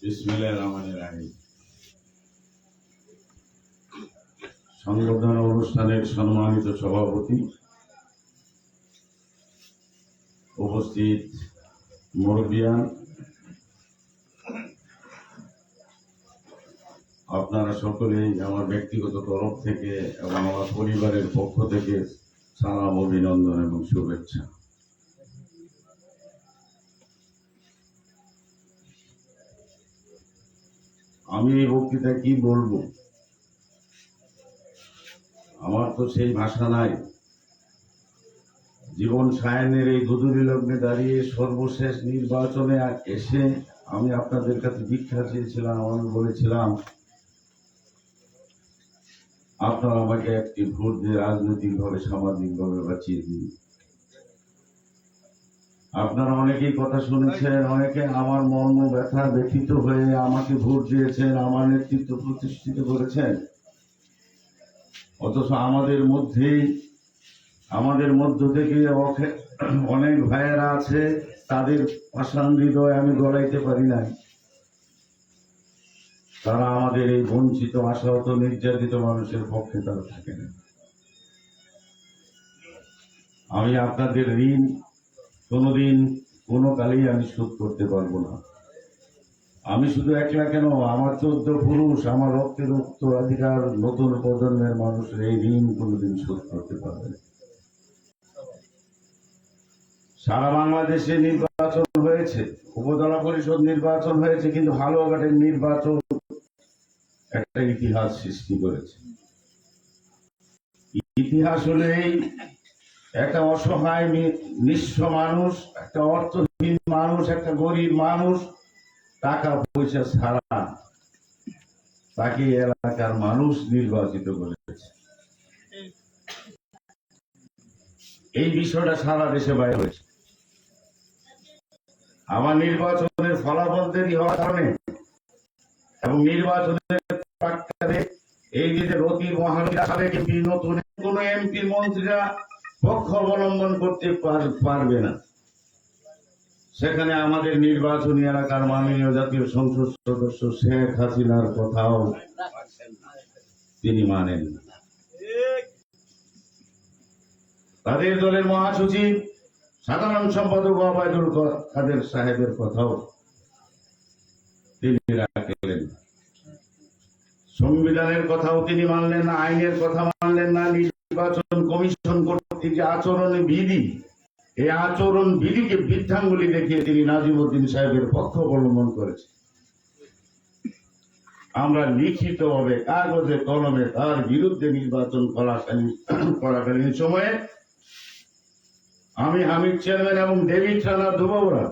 বিসমিল্লাহির রহমানির রহিম। সংবর্ধনা অনুষ্ঠানের সম্মানিত সভাপতি, উপস্থিত মুরব্বিয়ান, আপনারা সকলেই আমার ব্যক্তিগত তরফ থেকে এবং আমার পরিবারের পক্ষ থেকে সালাম, অভিনন্দন এবং শুভেচ্ছা। আমি এই বক্তৃতায় কি বলবো, আমার তো সেই ভাষা নাই। জীবন সায়নের এই গুজরি লগ্নে দাঁড়িয়ে সর্বশেষ নির্বাচনে এসে আমি আপনাদের কাছে ভিক্ষা চেয়েছিলাম। আমি বলেছিলাম, আপনারা আমাকে একটি ভোট দিয়ে রাজনৈতিকভাবে, সামাজিকভাবে বাঁচিয়ে দিন। আপনারা অনেকেই কথা শুনেছেন, অনেকে আমার মর্ম ব্যথা ব্যথিত হয়ে আমাকে ভোট দিয়েছেন, আমার নেতৃত্ব প্রতিষ্ঠিত করেছেন। অথচ আমাদের মধ্য থেকে অনেক ভাইয়েরা আছে, তাদের পাষাণ হৃদয় আমি গলাইতে পারি নাই। তারা আমাদের এই বঞ্চিত, আশাহত, নির্যাতিত মানুষের পক্ষে তারা থাকে না। আমি আপনাদের ঋণ কোনোদিন কোনো কালেই আমি শোধ করতে পারবো না। আমি শুধু একলা কেন, আমার 14 পুরুষ, আমার রক্তের উত্তরাধিকার নতুন প্রজন্মের মানুষের এই ঋণ কোনোদিন শোধ করতে পারবে না। সারা বাংলাদেশে নির্বাচন হয়েছে, উপজেলা পরিষদ নির্বাচন হয়েছে, কিন্তু হালুয়াঘাটের নির্বাচন একটা ইতিহাস সৃষ্টি করেছে। ইতিহাস হলেই একটা অসহায় নিঃস্ব মানুষ, একটা অর্থহীন মানুষ, একটা গরিব মানুষ, টাকা পয়সা ছাড়া তাকে এলাকার মানুষ নির্বাচিত করেছে। এই বিষয়টা সারা দেশে বাইরে হয়েছে। আমার নির্বাচনের ফলাফল দেরি হওয়ার কারণে এবং নির্বাচনের প্রাক্কালে এই যে রতির মহানীরা সাবেক এমপি, নতুন কোন এমপি মন্ত্রীরা পক্ষ অবলম্বন করতে পারবে না। সেখানে আমাদের নির্বাচনী এলাকার মাননীয় জাতীয় সংসদ সদস্য শেখ হাসিনার কথাও তিনি মানেন না। তাদের দলের মহাসচিব, সাধারণ সম্পাদক ওবায়দুল কাদের সাহেবের কথাও তিনি রাখলেন। সংবিধানের কথাও তিনি মানলেন না, আইনের কথা মানলেন না। নির্বাচন কমিশন কর্তৃক যে আচরণ বিধি, এই আচরণ বিধিকে বৃদ্ধাঙ্গুলি দেখিয়ে তিনি নাজিমউদ্দিন সাহেবের পক্ষ অবলম্বন করেছেন। আমরা লিখিতভাবে কাগজে কলমে তার বিরুদ্ধে নির্বাচন করাকালীন সময়ে আমি হামিদ চেয়ারম্যান এবং ডেভিড রানা দুবৌরা,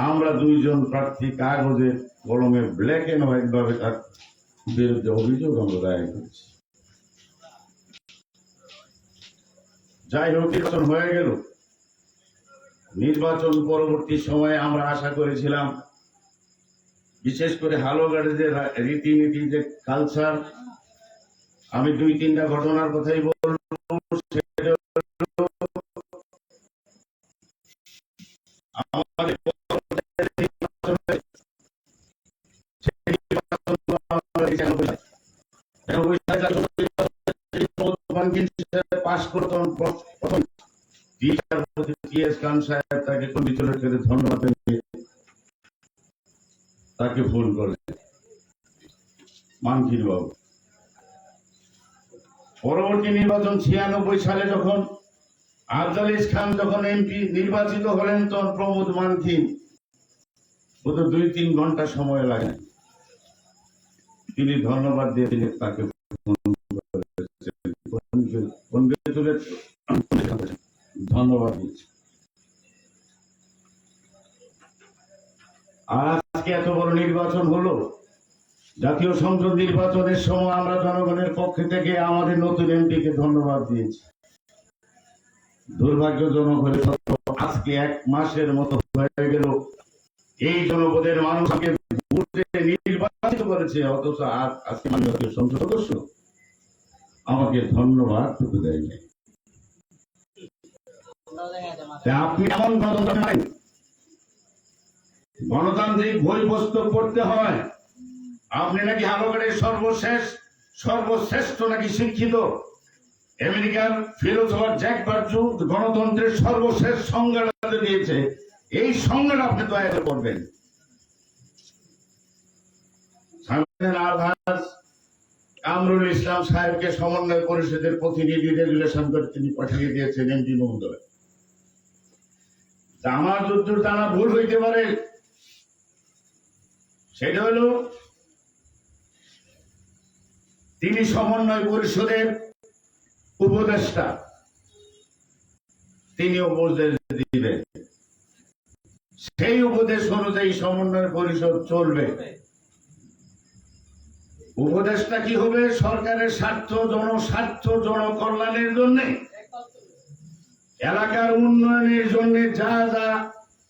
আমরা দুইজন প্রার্থী কাগজে কলমে ব্ল্যাক এন্ড হোয়াইট ভাবে তার বিরুদ্ধে অভিযোগ আমরা দায়ের করেছি। যাই হোক, নির্বাচন হয়ে গেল। নির্বাচন পরবর্তী সময়ে আমরা আশা করেছিলাম, বিশেষ করে হালুয়াঘাটের যে রীতিনীতি, যে কালচার, আমি 2-3টা ঘটনার কথাই বলবো। পাশ করতেন প্রথম খান সাহেব, তাকে কন্ডিশনের ক্ষেত্রে ধন্যবাদ তাকে ফোন করলেন মানকির বাবু। পরবর্তী নির্বাচন 96 সালে যখন আফজালিস খান যখন এমপি নির্বাচিত হলেন, তখন প্রমোদ মানকিন বোধ 2-3 ঘন্টা সময় লাগে, তিনি ধন্যবাদ দিয়ে তাকে ধন্যবাদ দিচ্ছি। আজকে এত বড় নির্বাচন হলো, জাতীয় সংসদ নির্বাচনের সময় আমরা জনগণের পক্ষে থেকে আমাদের নতুন এমপিকে ধন্যবাদ দিয়েছি। দুর্ভাগ্যজনক হলে আজকে 1 মাসের মতো হয়ে গেল এই জনপদের মানুষকে নির্বাচিত করেছে, অথচ আজকে জাতীয় সংসদ সদস্য আমাকে ধন্যবাদ টুকু দেয় নাই। আপনি এমন গণতন্ত্র নাই গণতান্ত্রিক বই পুস্তক পড়তে হয়। আপনি নাকি হালগড়ের সর্বশ্রেষ্ঠ নাকি শিক্ষিত। আমেরিকার ফিলোসফার জ্যাক বার্জু গণতন্ত্রের সর্বশেষ সংজ্ঞাটা দিয়েছে, এই সংজ্ঞাটা আপনি দয়া করে করবেন। কামরুল ইসলাম সাহেবকে সমন্বয় পরিষদের প্রতিনিধি রেগুলেশন করে তিনি পাঠিয়ে দিয়েছেন এমপি মহোদয়। আমার যদ্দূর জানা ভুল হইতে পারে, সেটা হলো তিনি সমন্বয় পরিষদের উপদেষ্টা, তিনি উপদেশ দিবেন, সেই উপদেশ অনুযায়ী সমন্বয় পরিষদ চলবে। উপদেশটা কি হবে? সরকারের স্বার্থ, জনস্বার্থ, জনকল্যাণের জন্য, এলাকার উন্নয়নের জন্য যা যা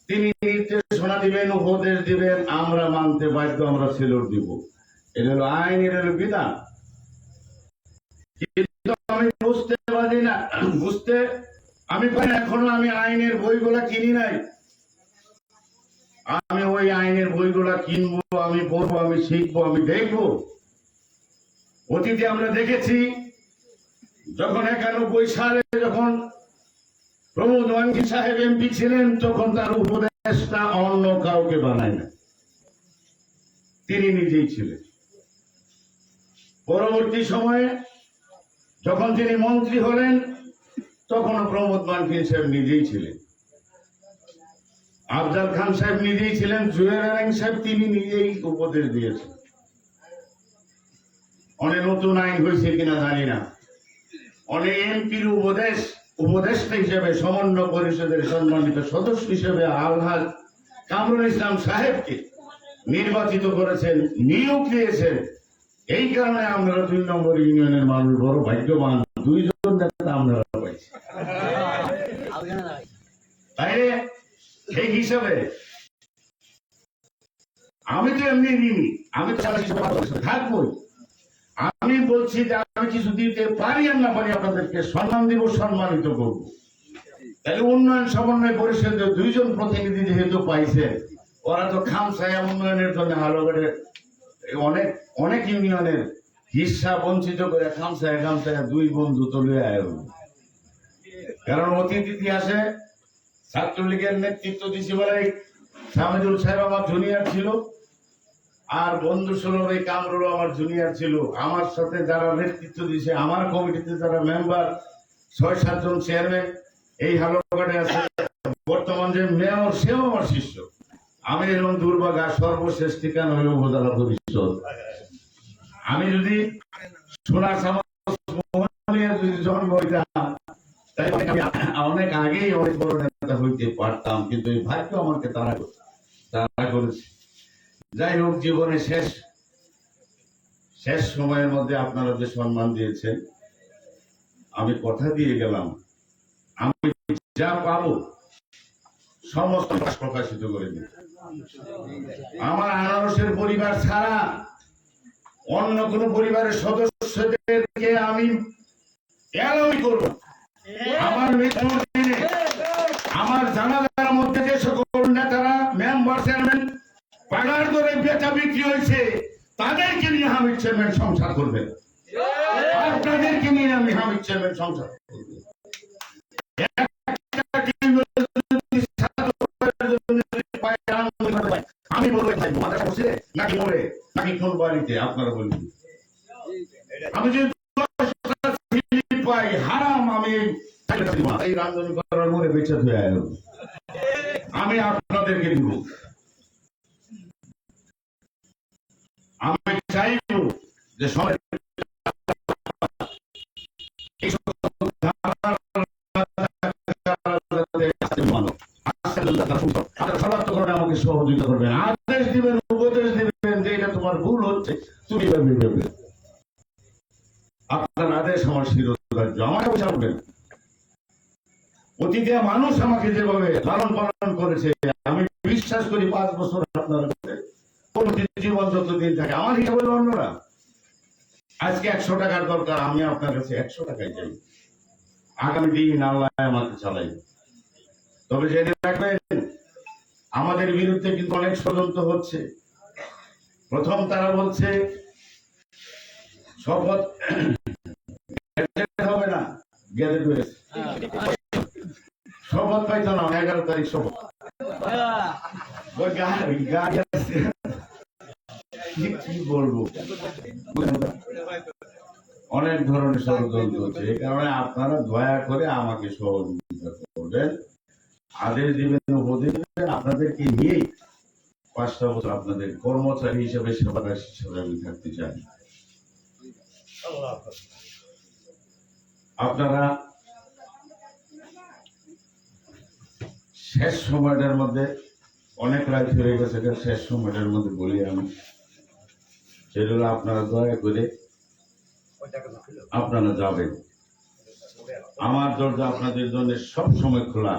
তিনি নির্দেশনা দিবেন, উপদেশ দিবেন, আমরা মানতে বাধ্য, আমরা সেলুট দিব। এটা হলো আইন, এটা হলো বিধান। কিন্তু আমি বুঝতে পারি না, আমি পারি এখনো আমি আইনের বইগুলা কিনি নাই। আমি ওই আইনের বইগুলা কিনবো, আমি পড়বো, আমি শিখবো, আমি দেখবো। অতীতে আমরা দেখেছি, যখন 91 সালে যখন প্রমোদ ওয়াঙ্গি সাহেব এমপি ছিলেন, তখন তার উপদেষ্টা অন্য কাউকে বানায় না, তিনি নিজেই ছিলেন। পরবর্তী সময়ে যখন তিনি মন্ত্রী হলেন, তখনও প্রমোদ ওয়াঙ্গি সাহেব নিজেই ছিলেন, আফজাল খান সাহেব নিজেই ছিলেন, জুয়েল সাহেব তিনি নিজেই উপদেশ দিয়েছেন। অনেক নতুন আইন হয়েছে কিনা জানি না, অনেক এমপির উপদেষ্টা হিসেবে সমন্বয় পরিষদের সম্মানিত সদস্য হিসেবে আলহাজ কামরুল ইসলাম সাহেবকে নির্বাচিত করেছেন, নিয়োগ দিয়েছেন। এই কারণে আমরা 2 নম্বর ইউনিয়নের মানুষ বড় ভাগ্যবান, 2 জন নেতা আমরা পাইছি। তাই সেই হিসাবে আমি তো এমনি নিনি, আমি তো থাকবো। আমি বলছি যে আমি কিছু দিতে পারি আর না পারি, আপনাদেরকে সম্মান দিব, সম্মানিত করব। তাহলে উন্নয়ন সমন্বয় পরিষদের 2 জন প্রতিনিধি যেহেতু পাইছে, ওরা তো খামসায়া উন্নয়নের জন্য হালগড়ে অনেক ইউনিয়নের হিস্সা বঞ্চিত করে খামসায়া 2 বন্ধু তুলে আয়। কারণ অতীত ইতিহাসে ছাত্রলীগের নেতৃত্ব দিচ্ছে বলে সামিদুল সাহেব আমার জুনিয়র ছিল, আর বন্ধু সুলভ এই কামরুল আমার জুনিয়র ছিল। আমার সাথে যারা নেতৃত্ব দিয়েছে, আমার কমিটিতে যারা মেম্বার 6-7 জন চেয়ারম্যান এই হালগড়ে আছে, বর্তমান যে মেয়র সেও আমার শিষ্য। আমি এরকম দুর্ভাগা, সর্বশেষ ঠিকানা হইল উপজেলা পরিষদ। আমি যদি সোনার যদি জন্ম হইতাম, তাই অনেক আগেই অনেক বড় নেতা হইতে পারতাম, কিন্তু এই ভাগ্য আমাকে তারা করেছে। যাই হোক, জীবনে শেষ সময়ের মধ্যে আপনারা যে সম্মান দিয়েছেন, আমি কথা দিয়ে গেলাম, আমি যা পাবো সমস্ত প্রকাশিত করে দিই। আমার আনারসের পরিবার ছাড়া অন্য কোন পরিবারের সদস্যদেরকে আমি এলাউই করব। আমার মৃত্যুর দিনে আমার জানাজার মধ্যে যে সকল নেতারা, মেম্বার, চেয়ারম্যান পাগার ধরে বেচা বিক্রি হয়েছে, তাদেরকে নিয়ে হামিদ চেয়ারম্যান সংসার করবেন, আপনাদেরকে নিয়ে আমি হামিদ চেয়ারম্যান সংসার করবো। আমি বলবো নাকি মরে নাকি কোন বাড়িতে, আপনারা বলবেন। আমি যদি পাই হারাম, আমি এই রাজধানী করার মনে বেঁচে ধুয়ে আমি আপনাদেরকে দিব। আমি চাইব যে সবাই আমাকে সহযোগিতা করবেন, আদেশ দিবেন, উপদেশ দিবেন যে এটা তোমার ভুল হচ্ছে, তুমি আপনার আদেশ আমার শিরোধার্য, আমাকে বোঝাবেন। অতীতে মানুষ আমাকে যেভাবে লালন পালন করেছে, আমি বিশ্বাস করি 5 বছর আপনার কোন জীবন যতদিন থাকে আমার হিসাবে অন্যরা। আজকে 100 টাকার দরকার, আমি আপনার কাছে 100 টাকায় চাই, আগামী দিন আল্লাহ আমাকে চালাই। তবে জেনে রাখবেন, আমাদের বিরুদ্ধে কিন্তু অনেক ষড়যন্ত্র হচ্ছে। প্রথম তারা বলছে শপথ হবে না, গ্যাজেট হয়েছে, শপথ পাইতো না, 11 তারিখ শপথ। কি বলবো, অনেক ধরনের ষড়যন্ত্র হচ্ছে। এই কারণে আপনারা দয়া করে আমাকে সহযোগিতা করবেন, আদেশ দিবেন, উপদেশ দিবেন। আপনাদেরকে নিয়েই 5টা বছর আপনাদের কর্মচারী হিসেবে, সেবাদার হিসেবে আমি থাকতে চাই। আপনারা শেষ সময়টার মধ্যে, অনেক রাত হয়ে গেছে, শেষ সময়টার মধ্যে বলি আমি, সেগুলো আপনারা দয়া করে আপনারা যাবেন। আমার দরজা আপনাদের জন্য সব সময় খোলা,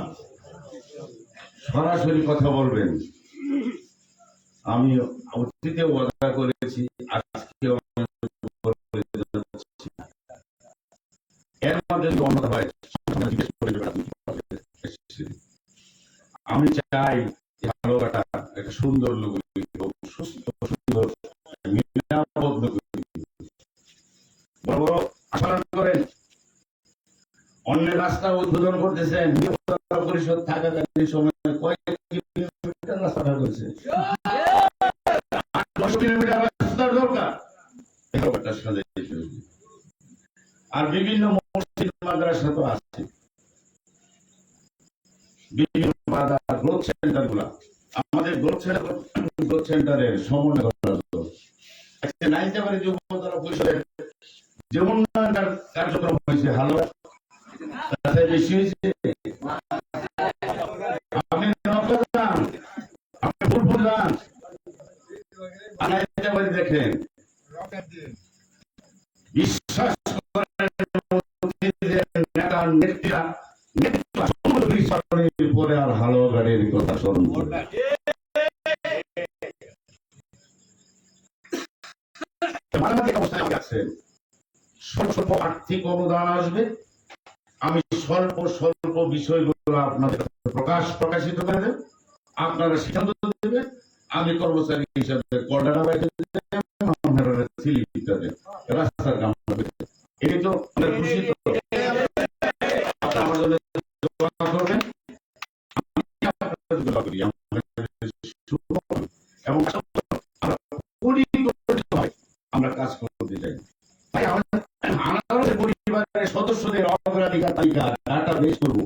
সরাসরি কথা বলবেন। আমি অতীতে ওয়াদা করেছি, আজকেও এর মধ্যে অন্যতা হয়, আমি চাই ভালোবাসা একটা সুন্দর নগরী, সুস্থ সুন্দর নিরাপদ নগরী। বড় বড় আশা করেন, অন্যের রাস্তা উদ্বোধন করতেছেন, পরিষদ থাকাকালীন সময় কয়েক কিলোমিটার রাস্তাটা করেছে, 10 কিলোমিটার রাস্তার দরকার। আর বিভিন্ন মসজিদ মাদ্রাসা তো আছে, বিভিন্ন গ্রোথ সেন্টার গুলা, আমাদের গ্রোথ সেন্টারের সমন্বয় করা হতো। নাইনটাবাড়ি যুবদল পরিষদের যে উন্নয়ন কার্যক্রম হয়েছে, ভালো তাতে বেশি হয়েছে। আপনি আপনি ফুলপুর যান, নাইনটাবাড়ি দেখেন, বিশ্বাস করেন নেতা নেত্রীরা পরে আর ভালো গাড়ির কথা স্মরণ করে। স্বল্প আর্থিক অনুদান আসবে, আমি স্বল্প স্বল্প বিষয়গুলো আপনাদের প্রকাশিত করে দেব, আপনারা সিদ্ধান্ত দেবেন। আমি কর্মচারী হিসাবে রাস্তার কাম এই তো খুশি তো আমার জন্য করবেন এবং আমরা কাজ করতে চাই। তাই আমাদের পরিবারের সদস্যদের অগ্রাধিকার তালিকা ডাটা বেস করবো,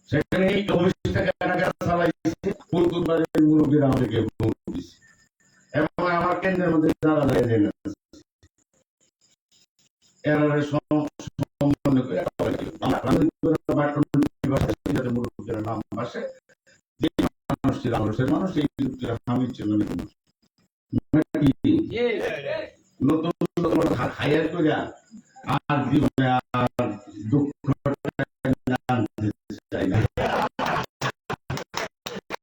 সেখানে এই মুরব্বীরা আমাদেরকে এবং আমার কেন্দ্রের মধ্যে যারা নাম আসে, মানুষের মানুষ এই নতুন হায়ার করে আর জীবনে আর